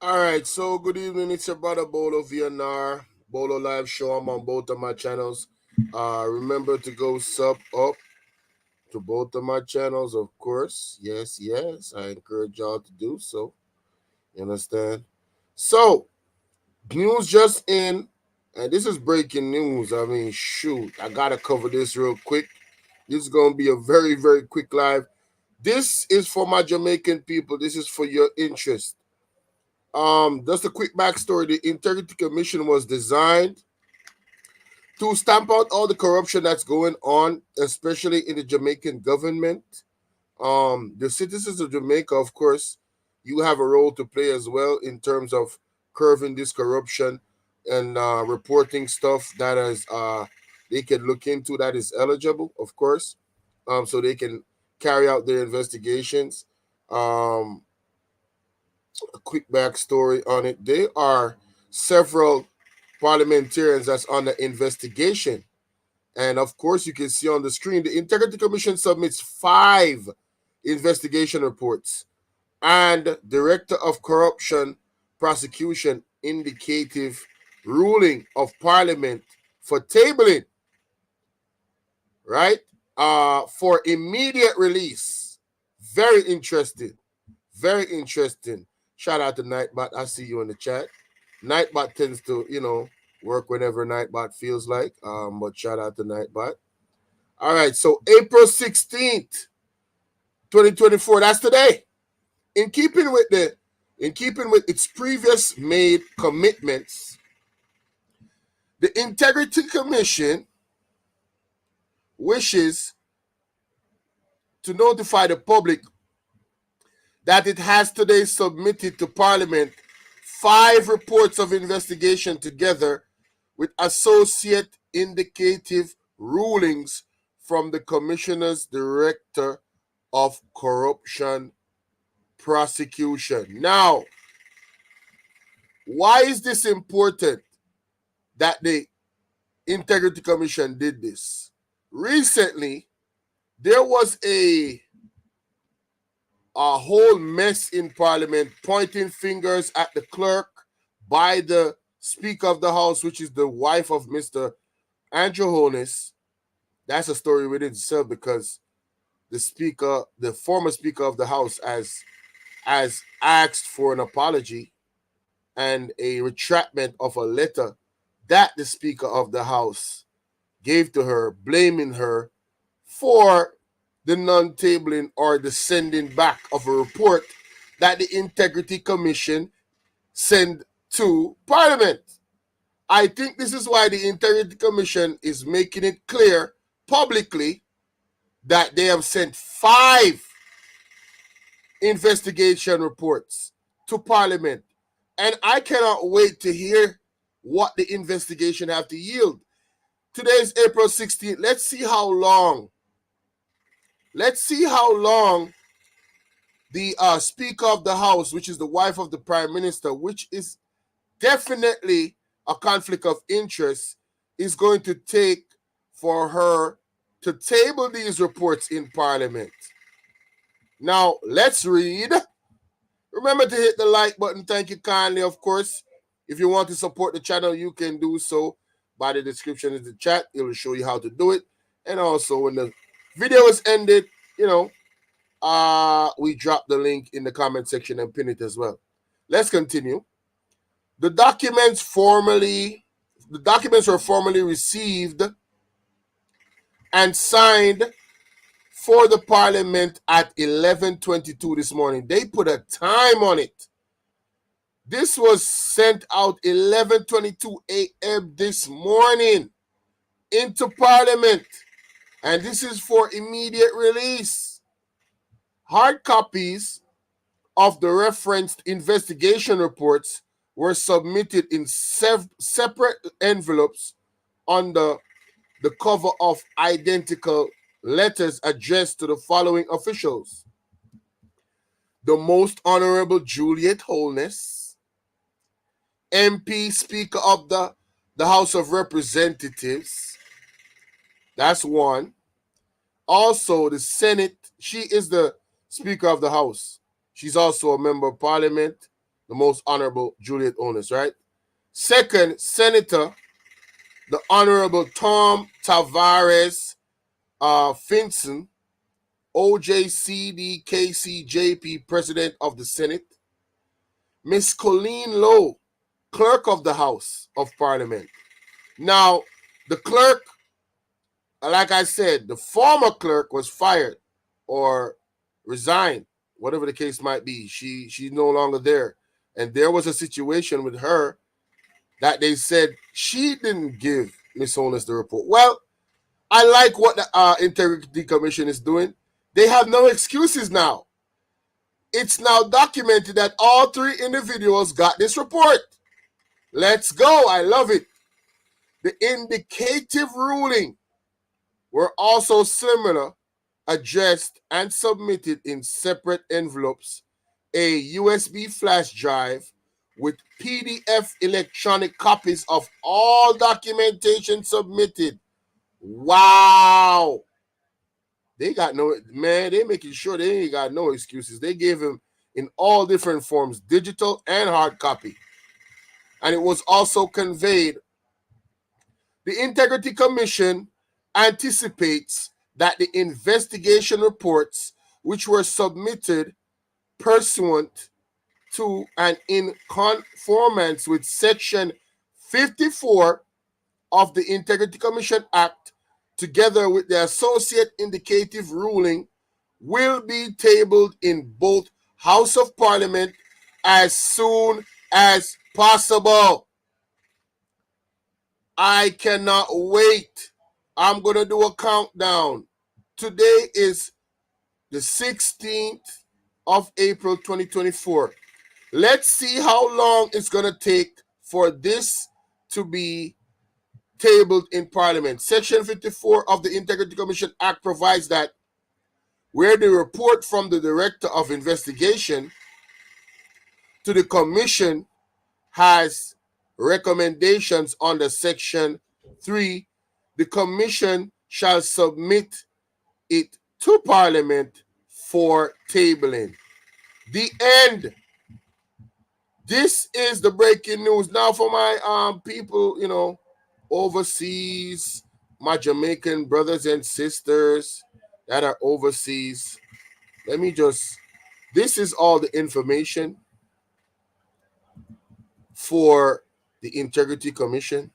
All right, so good evening. It's your brother Bolo V&R, Bolo Live Show. I'm on both of my channels. Remember to go sub up to both of my channels, of course. Yes, yes. I encourage y'all to do so. You understand? So, news just in, and this is breaking news. I mean, shoot, I gotta cover this real quick. This is gonna be a very, very quick live. This is for my Jamaican people. This is for your interest. Just a quick backstory. The Integrity Commission was designed to stamp out all the corruption that's going on, especially in the Jamaican government. The citizens of Jamaica, of course, you have a role to play as well in terms of curbing this corruption and reporting stuff that is they can look into that is eligible, of course, so they can carry out their investigations. Um, a quick backstory on it. There are several parliamentarians that's under investigation. And of course, you can see on the screen the Integrity Commission submits 5 investigation reports, and Director of Corruption Prosecution indicative ruling of Parliament for tabling, right? For immediate release. Very interesting. Very interesting. Shout out to Nightbot. I see you in the chat. Nightbot tends to, work whenever Nightbot feels like. But shout out to Nightbot. All right, so April 16th, 2024. That's today. In keeping with its previous made commitments, the Integrity Commission wishes to notify the public that it has today submitted to Parliament 5 reports of investigation together with associate indicative rulings from the Commissioner's Director of Corruption Prosecution. Now, why is this important that the Integrity Commission did this? Recently, there was a whole mess in Parliament, pointing fingers at the clerk by the Speaker of the House, which is the wife of Mr. Andrew Holness. That's a story within itself, because the former Speaker of the House, has asked for an apology and a retractment of a letter that the Speaker of the House gave to her, blaming her for the non-tabling or the sending back of a report that the Integrity Commission sent to Parliament. I think this is why the Integrity Commission is making it clear publicly that they have sent 5 investigation reports to Parliament. And I cannot wait to hear what the investigation have to yield. Today is April 16th. Let's see how long the Speaker of the House, which is the wife of the Prime Minister, which is definitely a conflict of interest, is going to take for her to table these reports in Parliament. Now, let's read. Remember to hit the like button. Thank you kindly, of course. If you want to support the channel, you can do so by the description in the chat. It will show you how to do it. And also, when the video is ended, we drop the link in the comment section and pin it as well. Let's continue. The documents were formally received and signed for the Parliament at 11:22 this morning. They put a time on it. This was sent out 11:22 a.m. this morning into Parliament, and this is for immediate release. Hard copies of the referenced investigation reports were submitted in separate envelopes under the cover of identical letters addressed to the following officials: the Most Honorable Juliet Holness, MP, Speaker of the House of Representatives. That's one. Also, the Senate. She is the Speaker of the House. She's also a member of Parliament. the most honorable Juliet Onus, right? Second, Senator, the Honorable Tom Tavares Finson, OJCDKCJP, President of the Senate. Miss Colleen Lowe, Clerk of the House of Parliament. Now, the clerk, like I said, the former clerk was fired or resigned, whatever the case might be. She's no longer there. And there was a situation with her that they said she didn't give Miss Holness the report. Well, I like what the Integrity Commission is doing. They have no excuses now. It's now documented that all three individuals got this report. Let's go. I love it. The indicative ruling were also similar, addressed and submitted in separate envelopes, a USB flash drive with PDF electronic copies of all documentation submitted. Wow. They got no, man, they making sure they ain't got no excuses. They gave him in all different forms, digital and hard copy. And it was also conveyed. The Integrity Commission anticipates that the investigation reports, which were submitted pursuant to and in conformance with Section 54 of the Integrity Commission Act, together with the associate indicative ruling, will be tabled in both House of Parliament as soon as possible. I cannot wait. I'm going to do a countdown. Today is the 16th of April 2024. Let's see how long it's going to take for this to be tabled in Parliament. Section 54 of the Integrity Commission Act provides that where the report from the Director of Investigation to the Commission has recommendations under Section 3, the Commission shall submit it to Parliament for tabling. The end. This is the breaking news. Now for my people, overseas, my Jamaican brothers and sisters that are overseas, this is all the information for the Integrity Commission.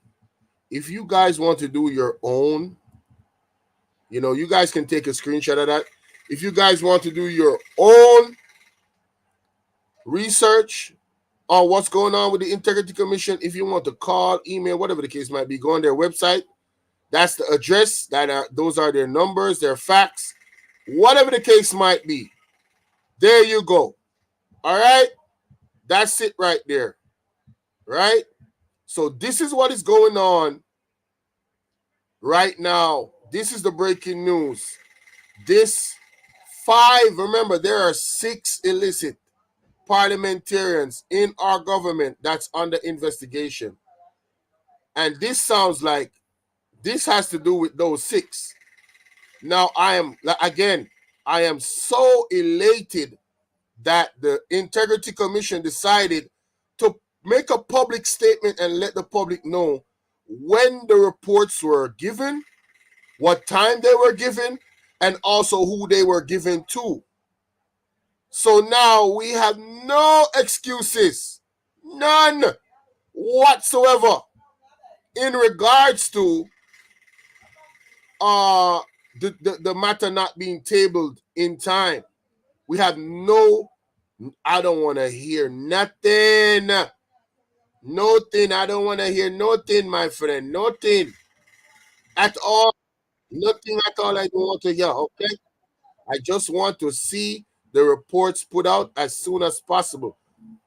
If you guys want to do your own, you guys can take a screenshot of that. If you guys want to do your own research on what's going on with the Integrity Commission, if you want to call, email, whatever the case might be, go on their website. That's the address. Those are their numbers, their facts, whatever the case might be. There you go. All right? That's it right there. Right? So this is what is going on right now. This is the breaking news. Remember, there are 6 illicit parliamentarians in our government that's under investigation. And this sounds like this has to do with those 6. Now, I am so elated that the Integrity Commission decided to make a public statement and let the public know when the reports were given, what time they were given, and also who they were given to. So now we have no excuses, none whatsoever, in regards to the matter not being tabled in time. We have I don't want to hear nothing. Nothing. I don't want to hear nothing, my friend. Nothing at all. Nothing at all I don't want to hear, okay? I just want to see the reports put out as soon as possible.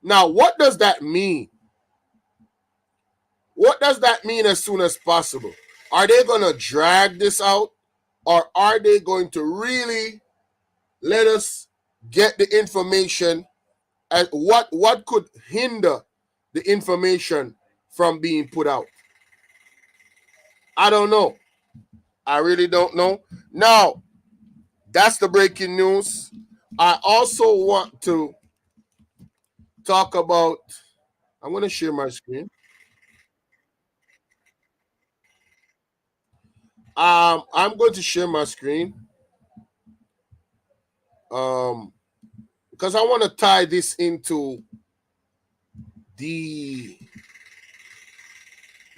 Now, what does that mean? What does that mean as soon as possible? Are they going to drag this out? Or are they going to really let us get the information? And what could hinder the information from being put out? I don't know. I really don't know. Now, that's the breaking news. I also want to talk about. I'm going to share my screen. I'm going to share my screen. Because I want to tie this into the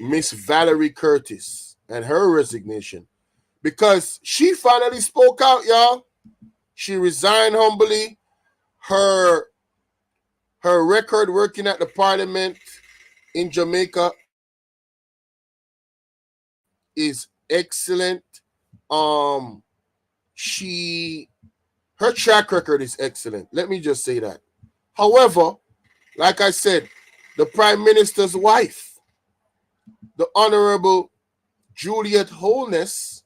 Miss Valerie Curtis and her resignation. Because she finally spoke out, y'all. She resigned humbly. Her record working at the parliament in Jamaica is excellent. Her track record is excellent. Let me just say that. However, like I said, the Prime Minister's wife, the Honorable Juliet Holness,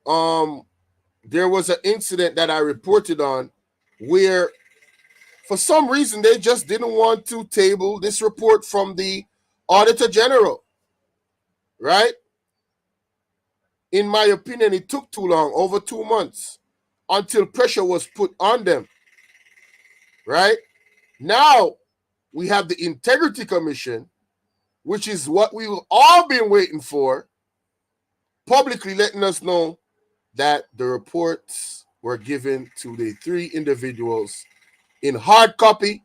there was an incident that I reported on where for some reason they just didn't want to table this report from the Auditor General, right? In my opinion, it took too long, over 2 months, until pressure was put on them, right? Now we have the Integrity Commission, which is what we've all been waiting for, publicly letting us know that the reports were given to the 3 individuals in hard copy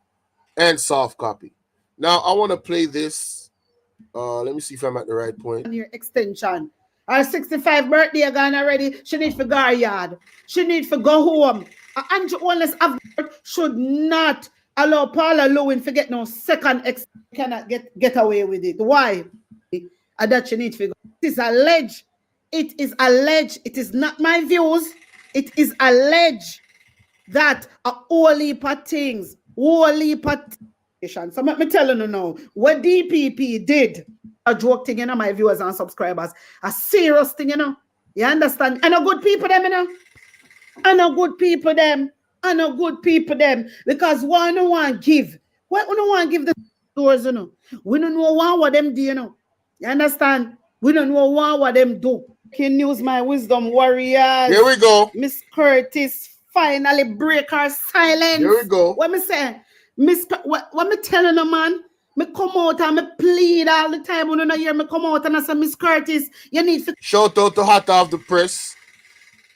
and soft copy. Now, I want to play this. Let me see if I'm at the right point. Your extension. Her 65th birthday gone already. She need to go yard. She need to go home. Andrew Holness should not allow Paula Lewin to get no second cannot get away with it. Why? And that she need to go. It is alleged. It is alleged. It is not my views. It is alleged that a whole heap of things, so let me tell you now, what DPP did, a joke thing, my viewers and subscribers, a serious thing, you understand? And a good people them, and a good people them, because one no one give. Why we no one give the doors, We don't know what them do, you understand? We don't know what them do. Can use my wisdom warriors. Here we go. Miss Curtis finally break her silence. Here we go. What me say? What me telling you, man? Me come out and me plead all the time. When you know hear me come out and I say, Miss Curtis, you need to shout out to Hot Off the Press.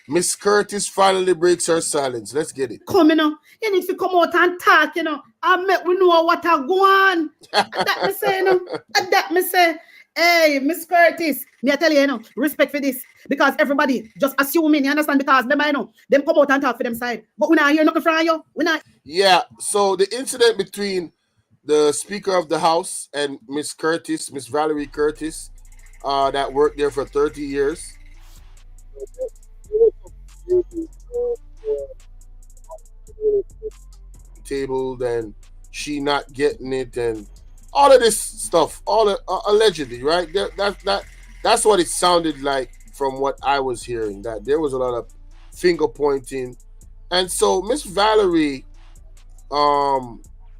Miss Curtis finally breaks her silence. Let's get it. Come, you need to come out and talk, and make we know what I go on. That me say, that me say. Hey, Miss Curtis, me I tell you, respect for this. Because everybody just assuming, you understand? Because them, them come out and talk for them side. But we not hear nothing from you. We not. Yeah, so the incident between the Speaker of the House and Miss Curtis, Miss Valerie Curtis, that worked there for 30 years. Tabled and she not getting it and all of this stuff, allegedly, right? That's what it sounded like from what I was hearing, that there was a lot of finger pointing. And so Miss Valerie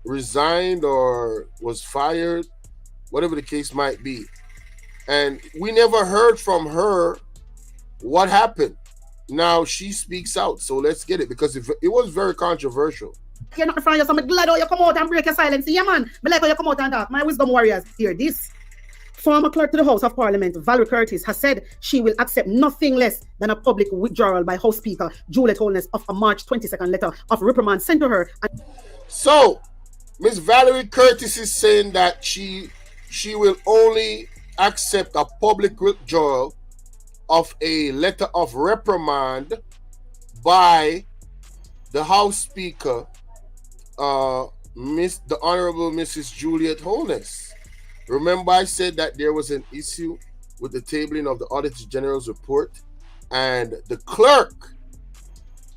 resigned or was fired, whatever the case might be. And we never heard from her what happened. Now she speaks out, so let's get it, because it was very controversial. You're not from you, so I'm glad how you come out and break your silence. Yeah, man. I like how you come out and talk. My wisdom warriors, hear this. Former clerk to the House of Parliament, Valerie Curtis, has said she will accept nothing less than a public withdrawal by House Speaker Juliet Holness of a March 22nd letter of reprimand sent to her. So, Miss Valerie Curtis is saying that she will only accept a public withdrawal of a letter of reprimand by the House Speaker, the Honorable Mrs. Juliet Holness. Remember, I said that there was an issue with the tabling of the Auditor General's report, and the clerk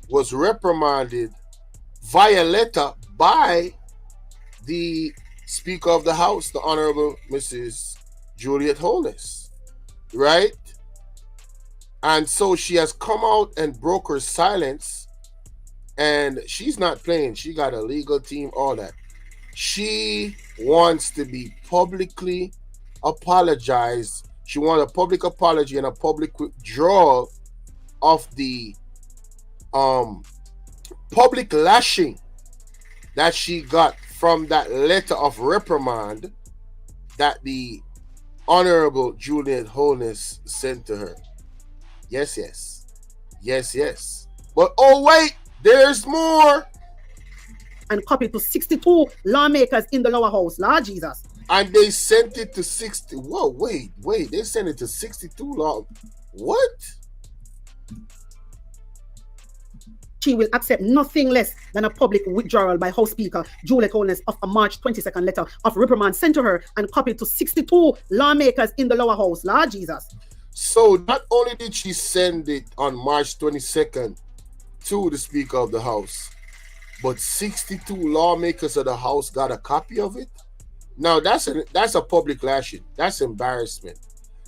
was reprimanded via letter by the Speaker of the House, the Honorable Mrs. Juliet Holness, right? And so she has come out and broke her silence, and she's not playing. She got a legal team, all that. She wants to be publicly apologized. She wants a public apology and a public withdrawal of the public lashing that she got from that letter of reprimand that the Honorable Juliet Holness sent to her. Yes, yes. Yes, yes. But oh wait, there's more. And copied to 62 lawmakers in the lower house. Lord Jesus. And they sent it to 60. Whoa, wait. They sent it to 62 law. What? She will accept nothing less than a public withdrawal by House Speaker Juliet Holness of a March 22nd letter of reprimand sent to her and copied to 62 lawmakers in the lower house. Lord Jesus. So not only did she send it on March 22nd to the Speaker of the House, but 62 lawmakers of the House got a copy of it. Now that's a public lashing. That's embarrassment.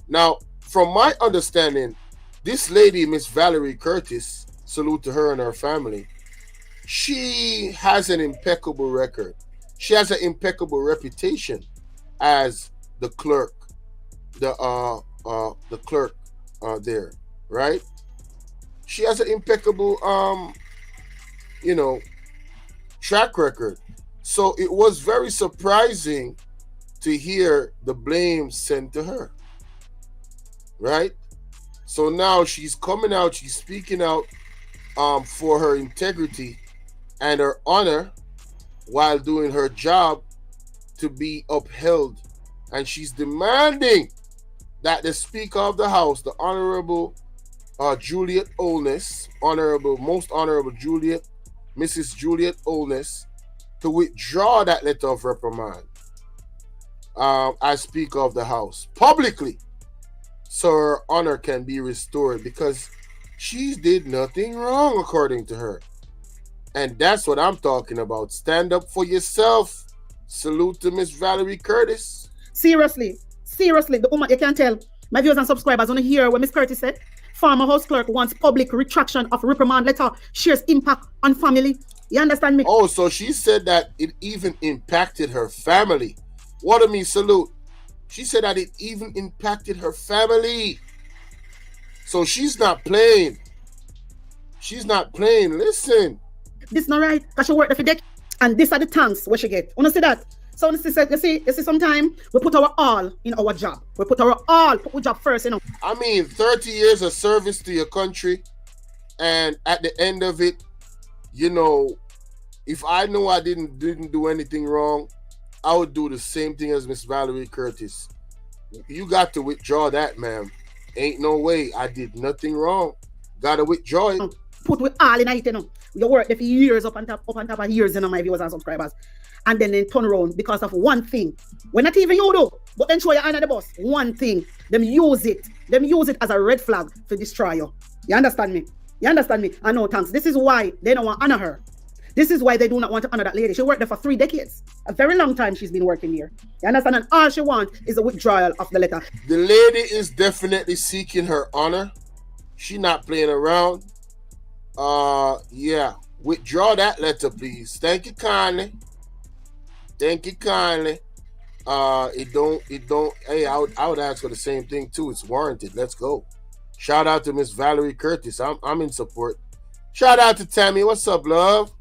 Now, from my understanding, this lady, Miss Valerie Curtis, salute to her and her family, she has an impeccable record. She has an impeccable reputation as the clerk, the clerk there, right? She has an impeccable track record. So it was very surprising to hear the blame sent to her, right? So now she's coming out, she's speaking out for her integrity and her honor while doing her job to be upheld. And she's demanding that the Speaker of the House, the Honorable Juliet Holness, Most Honorable Juliet, Mrs. Juliet Holness, to withdraw that letter of reprimand as Speaker of the House publicly, so her honor can be restored, because she did nothing wrong according to her. And that's what I'm talking about. Stand up for yourself. Salute to Miss Valerie Curtis. Seriously, the woman, you can tell my viewers and subscribers want to hear what Miss Curtis said. Former House Clerk wants public retraction of reprimand letter, shares impact on family. You understand me? Oh, so she said that it even impacted her family. What do me salute? She said that it even impacted her family. So she's not playing. She's not playing. Listen. This not right, because she worked there for decades. And these are the thanks what she get. You see that? So you see sometimes we put our all in our job. We put our all, put our job first, I mean, 30 years of service to your country, and at the end of it, if I know I didn't do anything wrong, I would do the same thing as Miss Valerie Curtis. You got to withdraw that, ma'am. Ain't no way. I did nothing wrong. Gotta withdraw it. Put with all in it, You work there for years up on top of years, my viewers and subscribers. And then they turn around because of one thing. We're not even you do, but then show you under the bus. One thing. Them use it as a red flag to destroy you. You understand me? I know, thanks. This is why they don't want to honor her. This is why they do not want to honor that lady. She worked there for 3 decades. A very long time she's been working here. You understand? And all she wants is a withdrawal of the letter. The lady is definitely seeking her honor. She not playing around. Yeah. Withdraw that letter, please. Thank you kindly. It don't. Hey, I would ask for the same thing too. It's warranted. Let's go. Shout out to Miss Valerie Curtis. I'm in support. Shout out to Tammy. What's up, love?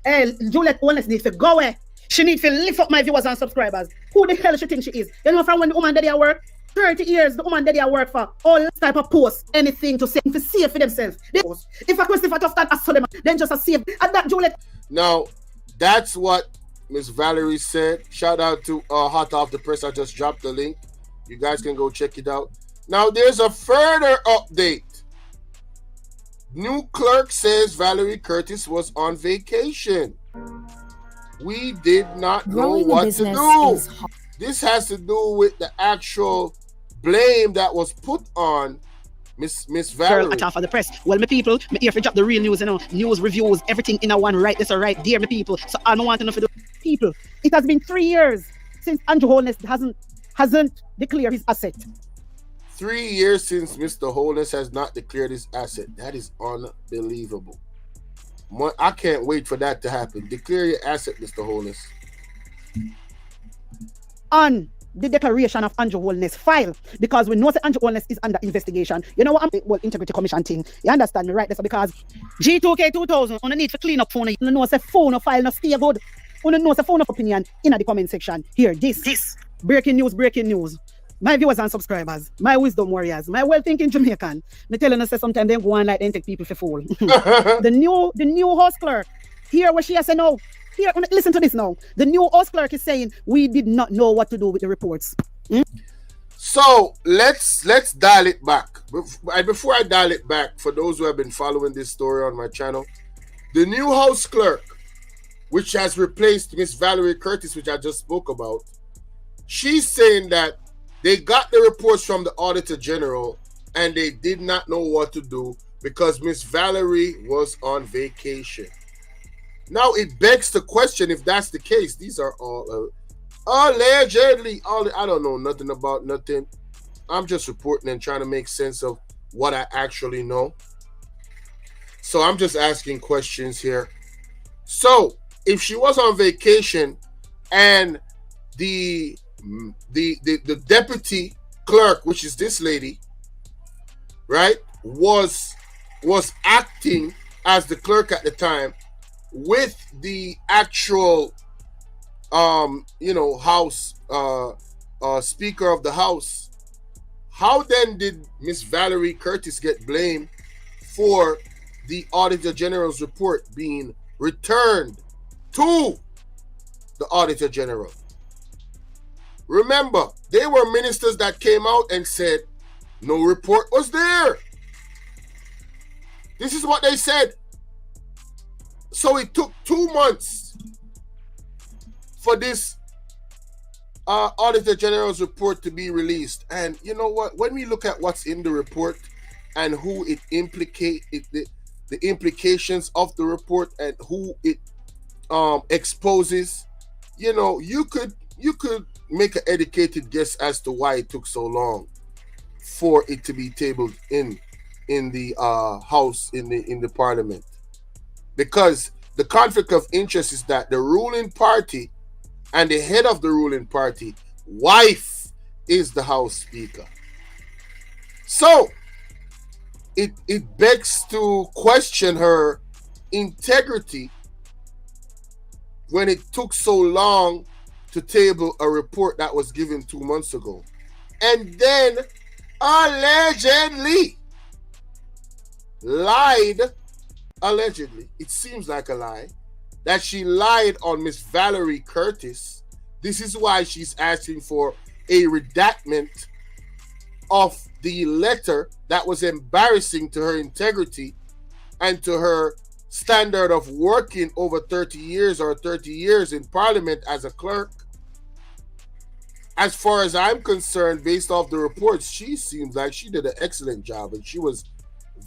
Hey, Juliet Holness needs to go away. She needs to lift up my viewers and subscribers. Who the hell she think she is? You know, from when the woman did her work, 30 years, the woman did her work for all type of posts, anything to say, to save for themselves. If a question for tough that, then just a save. And that Juliet. Now, that's what Miss Valerie said. Shout out to Hot Off the Press. I just dropped the link. You guys can go check it out. Now, there's a further update. New clerk says Valerie Curtis was on vacation. We did not know what to do. This has to do with the actual blame that was put on Miss Valerie. Girl, for the press. Well, my people, me here for drop the real news, news, reviews, everything in a one right. This all right, dear my people. So I don't want to know for the people. It has been 3 years since Andrew Holness hasn't declared his asset. 3 years since Mr. Holness has not declared his asset. That is unbelievable. I can't wait for that to happen. Declare your asset, Mr. Holness. On the declaration of Andrew Holness file, because we know that Andrew Holness is under investigation. You know what? Integrity Commission thing. You understand me, right? That's because G2K 2000 on the need to clean up phone. You know, say phone or file no stay good. Una know, phone of opinion in the comment section. Here, this. Breaking news, breaking news. My viewers and subscribers, my wisdom warriors, my well-thinking Jamaican. Me telling us that sometimes they go on like they take people for fool. the new host clerk. Hear what she has said now. Here, listen to this now. The new host clerk is saying we did not know what to do with the reports. So let's dial it back. Before I dial it back, for those who have been following this story on my channel, the new house clerk, which has replaced Miss Valerie Curtis, which I just spoke about, she's saying that they got the reports from the Auditor General and they did not know what to do because Miss Valerie was on vacation. Now it begs the question, if that's the case, these are all allegedly, I don't know nothing about nothing. I'm just reporting and trying to make sense of what I actually know. So I'm just asking questions here. So if she was on vacation and the deputy clerk, which is this lady, right, was acting as the clerk at the time with the actual house speaker of the house, how then did Miss Valerie Curtis get blamed for the Auditor General's report being returned to the Auditor General? Remember, there were ministers that came out and said no report was there. This is what they said. So it took 2 months for this Auditor General's report to be released. And you know what? When we look at what's in the report and who it the implications of the report and who it exposes, you could make an educated guess as to why it took so long for it to be tabled in the House, in the Parliament. Because the conflict of interest is that the ruling party and the head of the ruling party wife is the House Speaker. So it begs to question her integrity when it took so long to table a report that was given 2 months ago. And then allegedly lied, allegedly, it seems like a lie, that she lied on Miss Valerie Curtis. This is why she's asking for a redactment of the letter that was embarrassing to her integrity and to her standard of working over 30 years in Parliament as a clerk. As far as I'm concerned, based off the reports, she seems like she did an excellent job and she was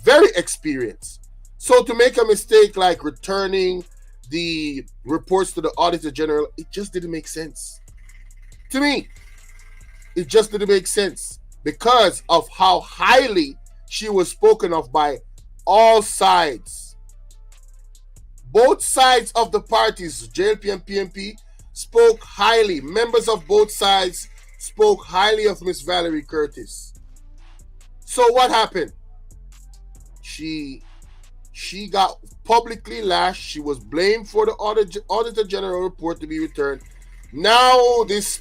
very experienced. So to make a mistake like returning the reports to the Auditor General, it just didn't make sense. To me, it just didn't make sense because of how highly she was spoken of by all sides. Both sides of the parties, JLP and PNP, spoke highly. Members of both sides spoke highly of Miss Valerie Curtis. So what happened? She got publicly lashed. She was blamed for the Auditor General report to be returned. Now this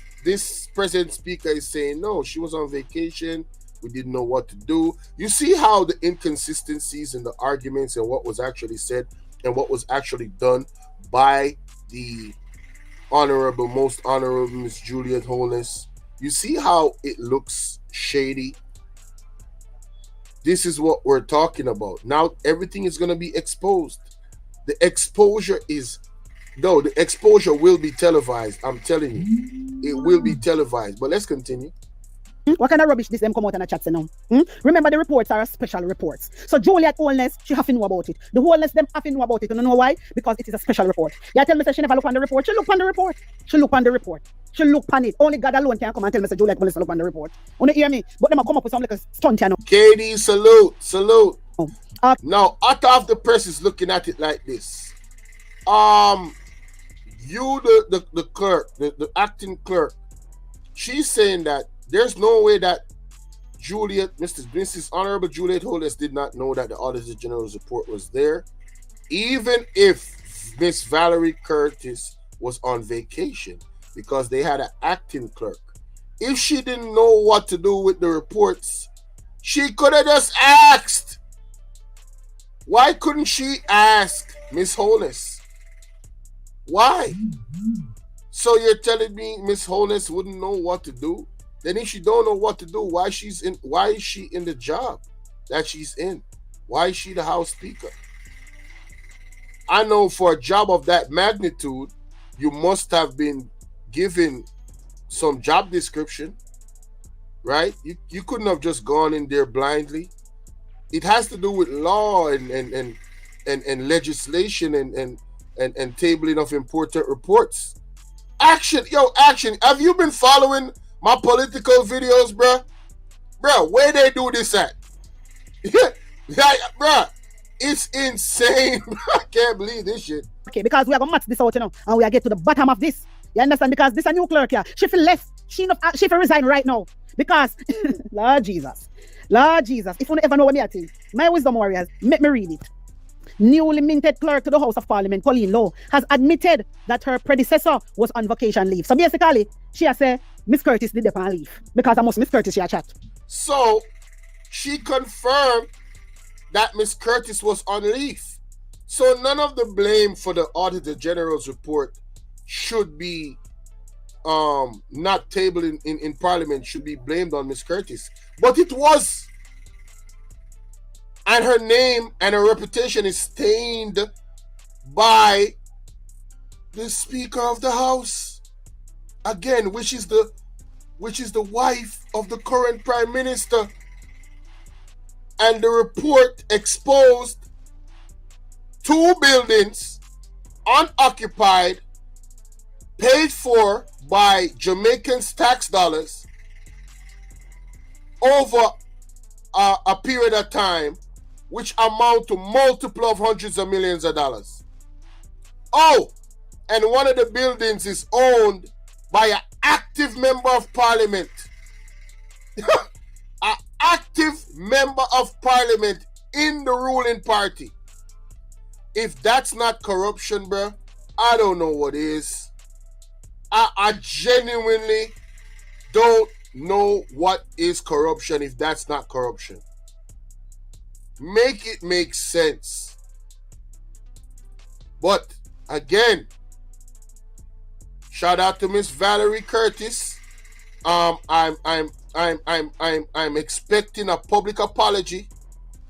President Speaker is saying, no, she was on vacation. We didn't know what to do. You see how the inconsistencies in the arguments and what was actually said and what was actually done by the most honorable Miss Juliet Holness. You see how it looks shady. This is what we're talking about. Now everything is going to be exposed. The exposure will be televised. I'm telling you, it will be televised. But let's continue. What kind of rubbish this them come out and a chat say now? Remember, the reports are special reports. So Juliet Holness, she have to know about it. The Holness, them have to know about it. You know why? Because it is a special report. You tell me that she never look on the report. She look on the report. She look on the report. She look on it. Only God alone can come and tell me that Juliet Holness look on the report. You know hear me? But them come up with some like a stunt, you know. KD, salute. Now, out of the press is looking at it like this. You, the clerk, the acting clerk, she's saying that there's no way that Mrs. Honorable Juliet Holness did not know that the Auditor General's report was there, even if Miss Valerie Curtis was on vacation because they had an acting clerk. If she didn't know what to do with the reports, she could have just asked. Why couldn't she ask Miss Holness? Why? So you're telling me Miss Holness wouldn't know what to do? Then if she don't know what to do, why is she in the job that she's in? Why is she the House Speaker? I know for a job of that magnitude, you must have been given some job description, right? You couldn't have just gone in there blindly. It has to do with law and legislation and tabling of important reports. Action. Have you been following my political videos, bruh? Bruh, where they do this at? Bruh, it's insane. I can't believe this shit. Okay, because we are gonna match this out, and we are get to the bottom of this. You understand? Because this a new clerk here. She feel left. She feel resign right now. Because Lord Jesus. If you don't ever know what me I think, my wisdom warriors, make me read it. Newly minted clerk to the House of Parliament, Colleen Lowe, has admitted that her predecessor was on vacation leave. So basically, she has said Miss Curtis did on leave. Because I must Miss Curtis she a chat. So she confirmed that Miss Curtis was on leave. So none of the blame for the Auditor General's report should be not tabled in Parliament, should be blamed on Miss Curtis. But it was. And her name and her reputation is stained by the Speaker of the House. Again, which is the wife of the current Prime Minister. And the report exposed 2 buildings unoccupied, paid for by Jamaicans' tax dollars over a period of time, which amount to multiple of hundreds of millions of dollars. Oh, and one of the buildings is owned by an active member of Parliament. An active member of Parliament in the ruling party. If that's not corruption, bro, I don't know what is. I genuinely don't know what is corruption if that's not corruption. Make it make sense. But again, shout out to Miss Valerie Curtis. I'm expecting a public apology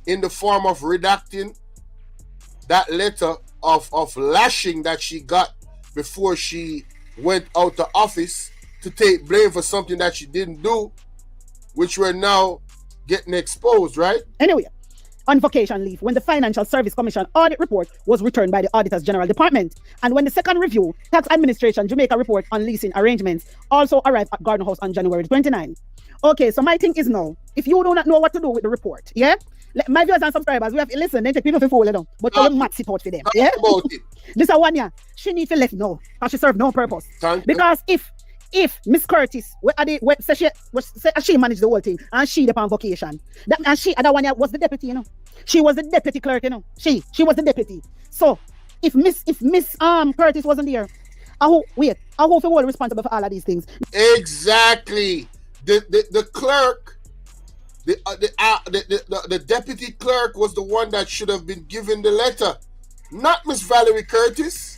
in the form of redacting that letter of lashing that she got before she went out the office to take blame for something that she didn't do, which we're now getting exposed, right? Anyway, on vacation leave when the Financial Service Commission audit report was returned by the Auditors General Department, and when the second review, Tax Administration Jamaica report on leasing arrangements also arrived at Garden House on January 29. Okay, so my thing is now, if you do not know what to do with the report, yeah? My viewers and subscribers, we have to listen, then take people to follow them, but we match it out for them, yeah? This is one, yeah. She needs to left now, because she served no purpose. Because if Miss Curtis, she managed the whole thing, and she upon vacation, and she, other one was the deputy, you know. She was the deputy clerk, you know. She was the deputy. So if Miss Curtis wasn't there, who was responsible for all of these things? Exactly. The clerk, the deputy clerk was the one that should have been given the letter, not Miss Valerie Curtis.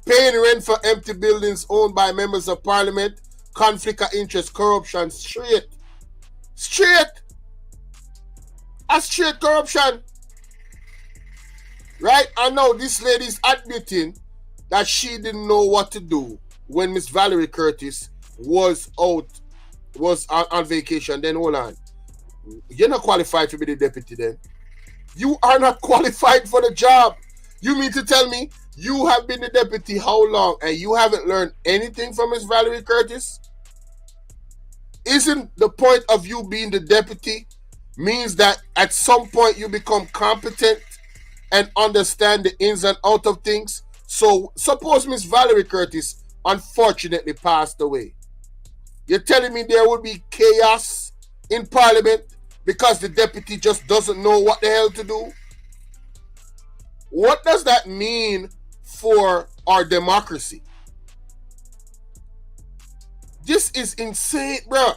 Paying rent for empty buildings owned by members of Parliament, conflict of interest, corruption, straight. A straight corruption. Right? I know this lady's admitting that she didn't know what to do when Miss Valerie Curtis was on vacation. Then hold on. You're not qualified to be the deputy then. You are not qualified for the job. You mean to tell me you have been the deputy how long and you haven't learned anything from Miss Valerie Curtis? Isn't the point of you being the deputy means that at some point you become competent and understand the ins and outs of things? So suppose Miss Valerie Curtis unfortunately passed away. You're telling me there would be chaos in Parliament because the deputy just doesn't know what the hell to do? What does that mean for our democracy. This is insane, bro.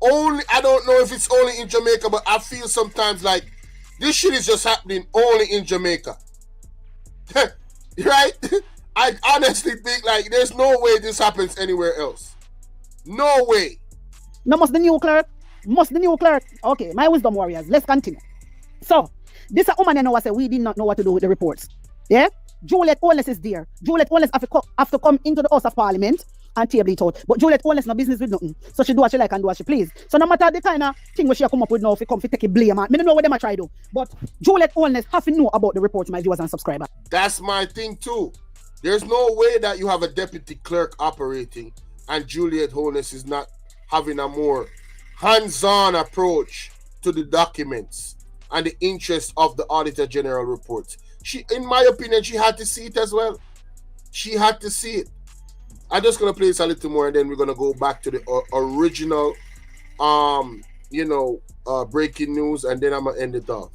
I don't know if it's only in Jamaica, but I feel sometimes like this shit is just happening only in Jamaica. Right? I honestly think like there's no way this happens anywhere else. No way. No, must the new clerk? Okay, my wisdom warriors, let's continue. So, this a woman, you know, say we did not know what to do with the reports. Yeah? Juliet Owens is there. Juliet Owens have to come into the House of Parliament and table it out. But Juliet Owens no business with nothing. So she do what she like and do what she please. So no matter the kind of thing where she come up with now, if she come to take a blame, I don't know what them I try to do. But Juliet Owens have to know about the reports, my viewers and subscribers. That's my thing too. There's no way that you have a deputy clerk operating and Juliet Owens is not having a more hands-on approach to the documents and the interest of the Auditor General reports. She, in my opinion, she had to see it as well. She had to see it. I'm just gonna play this a little more, and then we're gonna go back to the original, breaking news, and then I'm gonna end it off.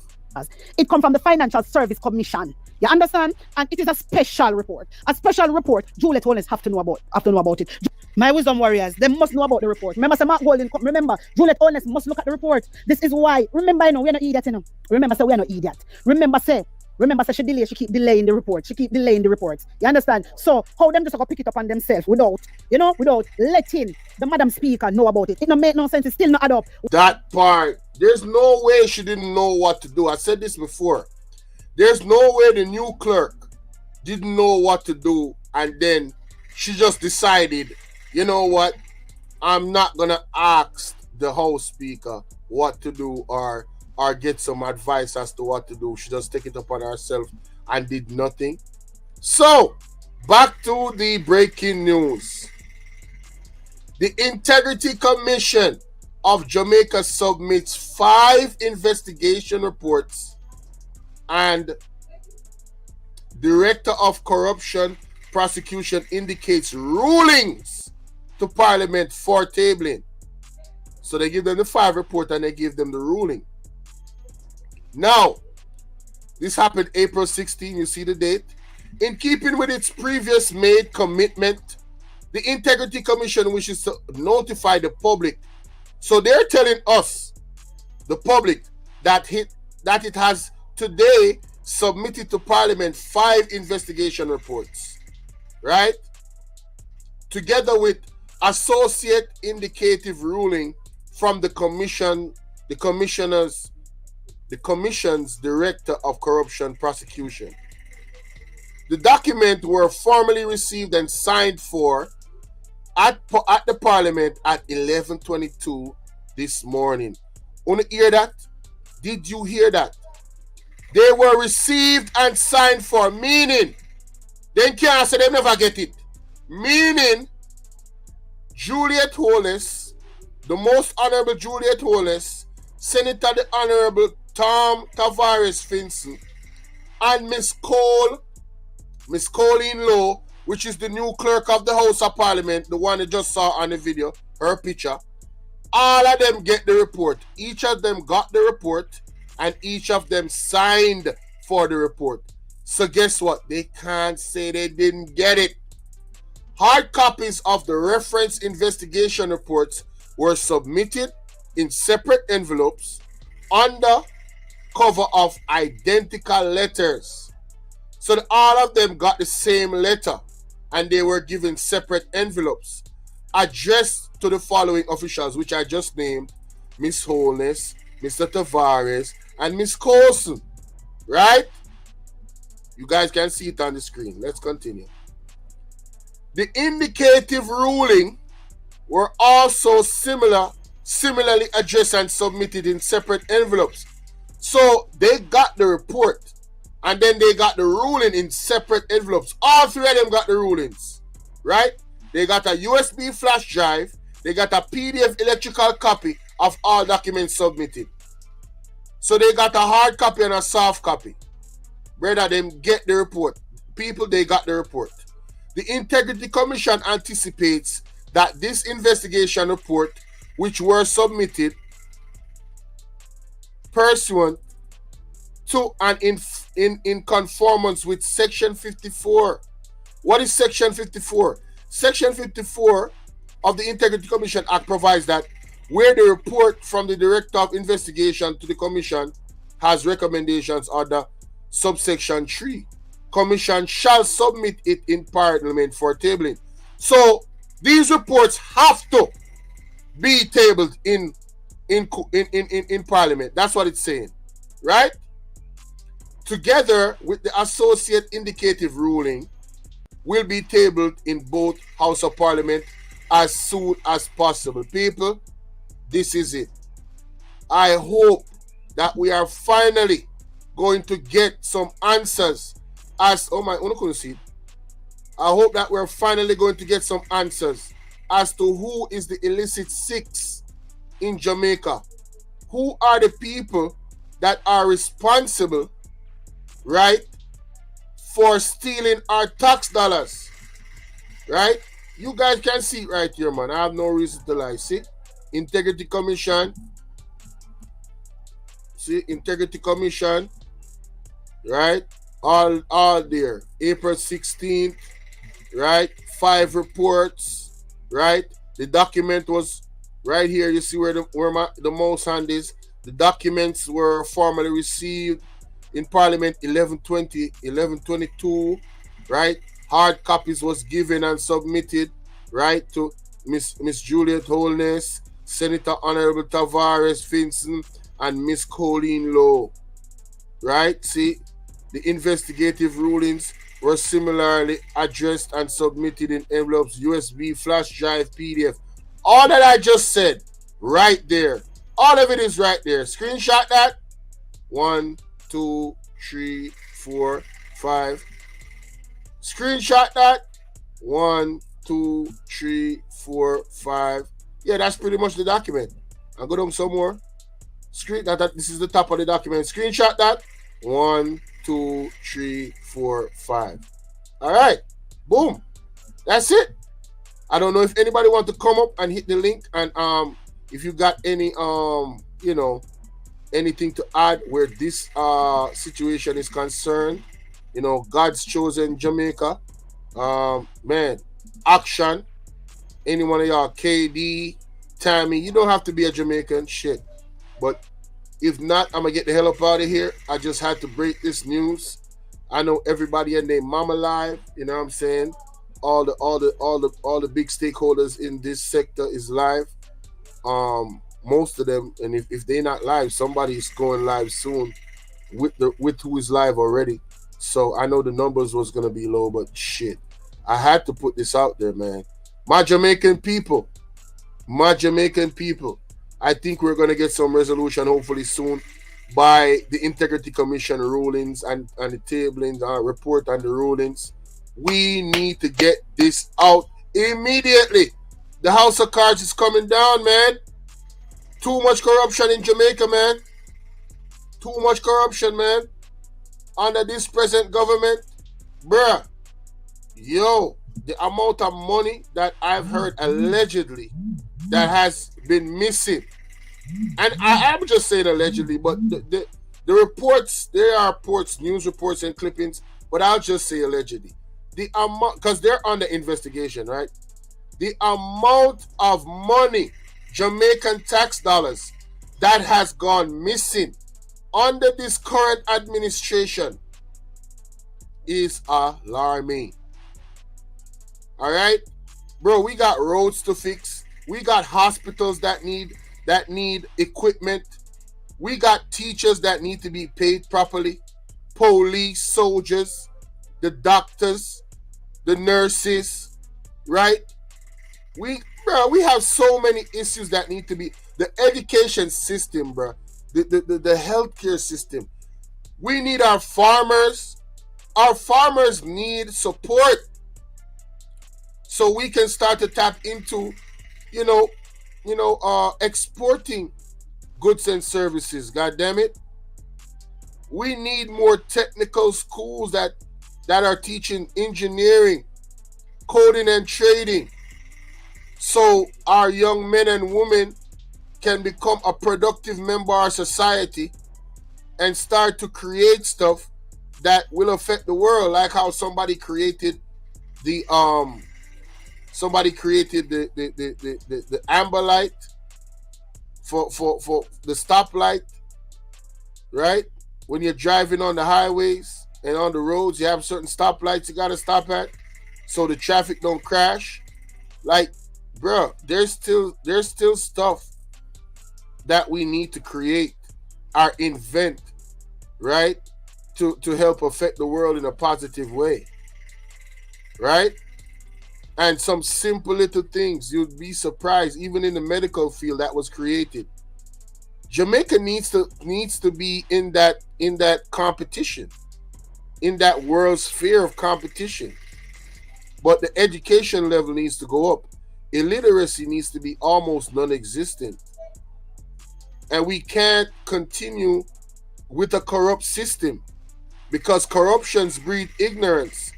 It comes from the Financial Service Commission. You understand? And it is a special report. A special report. Juliet Owens have to know about it. My wisdom warriors, they must know about the report. Remember, Mark Golden. Remember, Juliet Owens must look at the report. This is why. Remember, we're not idiots, Remember, we're not idiots. Remember, she delay. She keep delaying the report. You understand? So how them just go pick it up on themselves without letting the Madam Speaker know about it. It don't make no sense. It still not add up. That part, there's no way she didn't know what to do. I said this before. There's no way the new clerk didn't know what to do, and then she just decided, you know what? I'm not gonna ask the House Speaker what to do or get some advice as to what to do. She just take it upon herself and did nothing. So, back to the breaking news. The Integrity Commission of Jamaica submits 5 investigation reports and Director of Corruption Prosecution indicates rulings to Parliament for tabling. So they give them the 5 report and they give them the ruling. Now, this happened April 16, you see the date. In keeping with its previous made commitment, the Integrity Commission wishes to notify the public. So they're telling us, the public, that it has today submitted to Parliament 5 investigation reports, right? Together with associate indicative ruling from the Commission's Director of Corruption Prosecution. The documents were formally received and signed for at the Parliament at 11:22 this morning. Want to hear that? Did you hear that? They were received and signed for, meaning they can't say they never get it. Meaning Juliet Owens, the most honorable Juliet Owens, Senator the Honorable Tom Tavares Finson, and Miss Colleen Lowe, which is the new clerk of the House of Parliament, the one you just saw on the video, her picture. All of them get the report. Each of them got the report, and each of them signed for the report. So guess what? They can't say they didn't get it. Hard copies of the reference investigation reports were submitted in separate envelopes under cover of identical letters. So all of them got the same letter, and they were given separate envelopes addressed to the following officials, which I just named: Miss Holness, Mr. Tavares, and Miss Coulson. Right? You guys can see it on the screen. Let's continue. The indicative ruling were also similarly addressed and submitted in separate envelopes. So they got the report, and then they got the ruling in separate envelopes. All 3 of them got the rulings, right? They got a USB flash drive. They got a PDF electrical copy of all documents submitted. So they got a hard copy and a soft copy. Brother, them get the report. People, they got the report. The Integrity Commission anticipates that this investigation report, which were submitted pursuant to and in conformance with Section 54 What is Section 54? Section 54 of the Integrity Commission Act provides that where the report from the Director of Investigation to the Commission has recommendations under subsection 3, Commission shall submit it in Parliament for tabling. So these reports have to be tabled in Parliament. That's what it's saying, right? Together with the associate indicative ruling, will be tabled in both House of Parliament as soon as possible. People, this is it. I hope that we are finally going to get some answers as, oh my, I couldn't see it. I hope that we're finally going to get some answers as to who is the illicit six in Jamaica. Who are the people that are responsible, right, for stealing our tax dollars, right? You guys can see it right here, man. I have no reason to lie. See? Integrity Commission. See? Integrity Commission. Right? All there. April 16th. Right? 5 reports. Right? The document was right here. You see where the mouse hand is. The documents were formally received in Parliament 1122, right? Hard copies was given and submitted, right, to Miss Juliet Holness, Senator Honorable Tavares Finson, and Miss Colleen Lowe, right? See, the investigative rulings were similarly addressed and submitted in envelopes, USB, flash drive, PDF. All that I just said, right there. All of it is right there. Screenshot that. 1, 2, 3, 4, 5. Screenshot that. 1, 2, 3, 4, 5. Yeah, that's pretty much the document. I'll go down some more. This is the top of the document. Screenshot that. 1, 2, 3, 4, 5. All right. Boom. That's it. I don't know if anybody want to come up and hit the link, and if you got any anything to add where this situation is concerned. God's chosen Jamaica. Man, action. Any one of y'all, KD, Tammy, you don't have to be a Jamaican, shit. But if not, I'm gonna get the hell up out of here. I just had to break this news. I know everybody and their mama live, you know what I'm saying? All the big stakeholders in this sector is live. Most of them, and if they're not live, somebody is going live soon with who is live already. So I know the numbers was gonna be low, but shit, I had to put this out there, man. My Jamaican people, I think we're gonna get some resolution hopefully soon by the Integrity Commission rulings and the tabling report and the rulings. We need to get this out immediately. The House of Cards is coming down, man. Too much corruption in Jamaica, man. Too much corruption, man. Under this present government. Bruh. Yo, the amount of money that I've heard allegedly that has been missing. And I'm just saying allegedly, but the reports, there are reports, news reports and clippings, but I'll just say allegedly. The amount, because they're under investigation, right? The amount of money, Jamaican tax dollars, that has gone missing under this current administration is alarming. All right, bro, we got roads to fix. We got hospitals that need equipment. We got teachers that need to be paid properly. Police, soldiers, the doctors, the nurses, right? We have so many issues that need to be. The education system, bro. The healthcare system. We need our farmers. Our farmers need support so we can start to tap into, exporting goods and services. God damn it. We need more technical schools that are teaching engineering, coding, and trading, so our young men and women can become a productive member of our society and start to create stuff that will affect the world, like how somebody created the somebody created the amber light for the stoplight, right? When you're driving on the highways and on the roads, you have certain stoplights you gotta stop at so the traffic don't crash. Like, bro, there's still stuff that we need to create or invent, right? To help affect the world in a positive way, right? And some simple little things, you'd be surprised, even in the medical field that was created. Jamaica needs to be in that competition, in that world sphere of competition. But the education level needs to go up. Illiteracy needs to be almost non-existent. And we can't continue with a corrupt system because corruptions breed ignorance,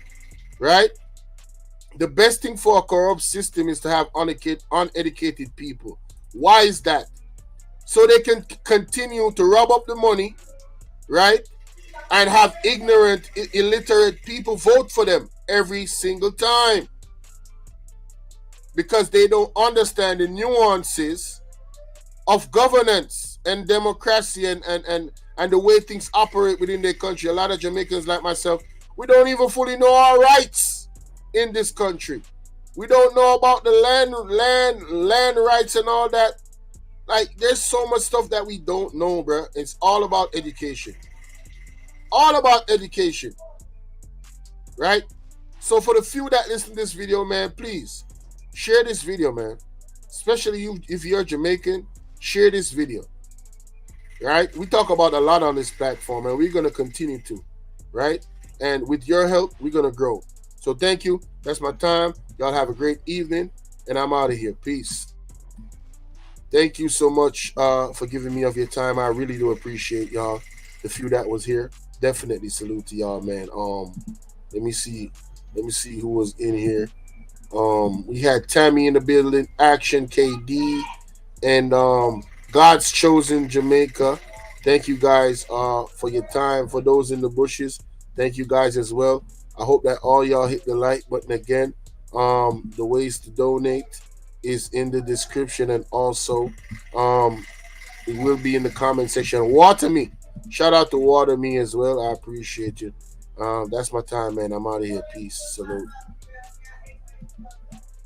right? The best thing for a corrupt system is to have uneducated people. Why is that? So they can continue to rob up the money, right? And have ignorant, illiterate people vote for them every single time because they don't understand the nuances of governance and democracy and the way things operate within their country. A lot of Jamaicans like myself, we don't even fully know our rights in this country. We don't know about the land rights and all that. Like, there's so much stuff that we don't know, bro. It's all about education. All about education, right? So for the few that listen to this video, man, please share this video, man. Especially you, if you're Jamaican, share this video, right? We talk about a lot on this platform, and we're going to continue to, right? And with your help, we're going to grow. So thank you. That's my time. Y'all have a great evening, and I'm out of here. Peace. Thank you so much for giving me of your time. I really do appreciate y'all. The few that was here, definitely salute to y'all, man. Let me see who was in here. We had Tammy in the building, Action KD, and God's Chosen Jamaica. Thank you guys for your time. For those in the bushes, thank you guys as well. I hope that all y'all hit the like button again. The ways to donate is in the description, and also it will be in the comment section. Water Me. Shout out to Water Me as well. I appreciate you. That's my time, man. I'm out of here. Peace. Salute.